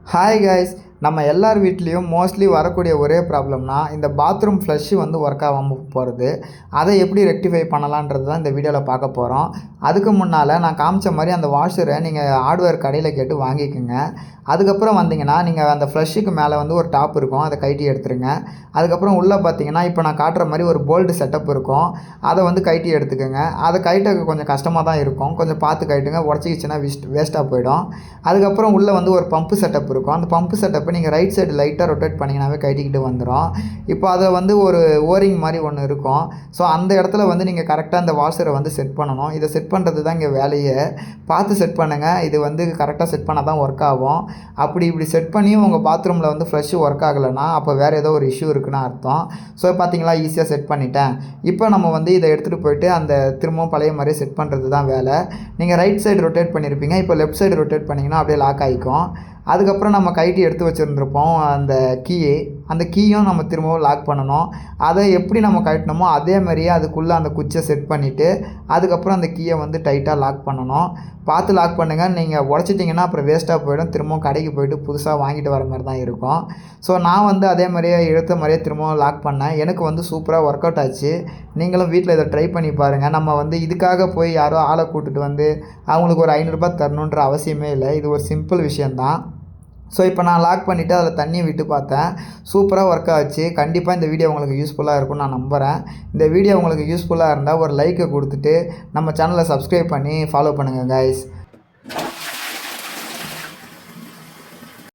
Hi guys, நம்ம எல்லார் வீட்லேயும் மோஸ்ட்லி வரக்கூடிய ஒரே ப்ராப்ளம்னா இந்த பாத்ரூம் ஃப்ளஷ்ஷு வந்து ஒர்க் ஆகாமல் போகிறது. அதை எப்படி ரெக்டிஃபை பண்ணலான்றது தான் இந்த வீடியோவில் பார்க்க போகிறோம். அதுக்கு முன்னால் நான் காமிச்ச மாதிரி அந்த வாஷரை நீங்கள் ஹார்ட்வேர் கடையில் கேட்டு வாங்கிக்கோங்க. அதுக்கப்புறம் வந்தீங்கன்னா நீங்கள் அந்த ஃப்ளஷ்ஷுக்கு மேலே வந்து ஒரு டாப் இருக்கும், அதை கழட்டி எடுத்துருங்க. அதுக்கப்புறம் உள்ளே பார்த்தீங்கன்னா இப்போ நான் காட்டுற மாதிரி ஒரு போல்டு செட்டப் இருக்கும், அதை வந்து கழட்டி எடுத்துக்கோங்க. அதை கழட்ட கொஞ்சம் கஷ்டமாக தான் இருக்கும், கொஞ்சம் பார்த்து கழட்டுங்க, உடச்சிக்கிச்சுன்னா வேஸ்ட்டாக போயிடும். அதுக்கப்புறம் உள்ளே வந்து ஒரு பம்பு செட்டப் இருக்கும், அந்த பம்பு செட்டப்பை நீங்கள் ரைட் சைடு லைட்டாக ரொட்டேட் பண்ணிங்கனாவே கழட்டிக்கிட்டு வந்துடும். இப்போ அதை வந்து ஒரு ஓரிங் மாதிரி ஒன்று இருக்கும். ஸோ அந்த இடத்துல வந்து நீங்கள் கரெக்டாக அந்த வாஷரை வந்து செட் பண்ணணும். இதை செட் பண்ணுறது தான் இங்கே வேலையே. பார்த்து செட் பண்ணுங்கள், இது வந்து கரெக்டாக செட் பண்ணால் தான் ஒர்க் ஆகும். அப்படி இப்படி செட் பண்ணியும் உங்கள் பாத்ரூமில் வந்து ஃப்ளஷ்ஷு ஒர்க் ஆகலைன்னா அப்போ வேறு ஏதோ ஒரு இஷ்யூ இருக்குன்னு அர்த்தம். ஸோ பார்த்தீங்களா, ஈஸியாக செட் பண்ணிட்டேன். இப்போ நம்ம வந்து இதை எடுத்துகிட்டு போயிட்டு அந்த திரும்பவும் பழைய மாதிரியே செட் பண்ணுறது தான் வேலை. நீங்கள் ரைட் சைடு ரொட்டேட் பண்ணியிருப்பீங்க, இப்போ லெஃப்ட் சைடு ரொட்டேட் பண்ணிங்கன்னா அப்படியே லாக் ஆகிக்கும். அதுக்கப்புறம் நம்ம கைட்டி எடுத்து வச்சுருந்துருப்போம் அந்த கீயும் நம்ம திரும்பவும் லாக் பண்ணணும். அதை எப்படி நம்ம கழட்டினோமோ அதே மாதிரியே அதுக்குள்ளே அந்த குச்சியை செட் பண்ணிவிட்டு அதுக்கப்புறம் அந்த கீயை வந்து டைட்டாக லாக் பண்ணணும். பார்த்து லாக் பண்ணுங்கள், நீங்கள் உடச்சிட்டிங்கன்னா அப்புறம் வேஸ்ட்டாக போயிடும். திரும்பவும் கடைக்கு போய்ட்டு புதுசாக வாங்கிட்டு வர மாதிரி தான் இருக்கும். ஸோ நான் வந்து அதே மாதிரியே எடுத்த மாதிரியே திரும்பவும் லாக் பண்ணேன். எனக்கு வந்து சூப்பராக ஒர்க் அவுட் ஆச்சு. நீங்களும் வீட்டில் இதை ட்ரை பண்ணி பாருங்கள். நம்ம வந்து இதுக்காக போய் யாரோ ஆளை கூட்டிட்டு வந்து அவங்களுக்கு ஒரு ₹500 தரணுன்ற அவசியமே இல்லை. இது ஒரு சிம்பிள் விஷயந்தான். ஸோ இப்போ நான் லாக் பண்ணிவிட்டு அதில் தண்ணியை விட்டு பார்த்தேன், சூப்பராக ஒர்க் ஆச்சு. கண்டிப்பாக இந்த வீடியோ உங்களுக்கு யூஸ்ஃபுல்லாக இருக்கும்னு நான் நம்புகிறேன். இந்த வீடியோ உங்களுக்கு யூஸ்ஃபுல்லாக இருந்தால் ஒரு லைக்கை கொடுத்துட்டு நம்ம சேனலை சப்ஸ்கிரைப் பண்ணி ஃபாலோ பண்ணுங்கள் கைஸ்.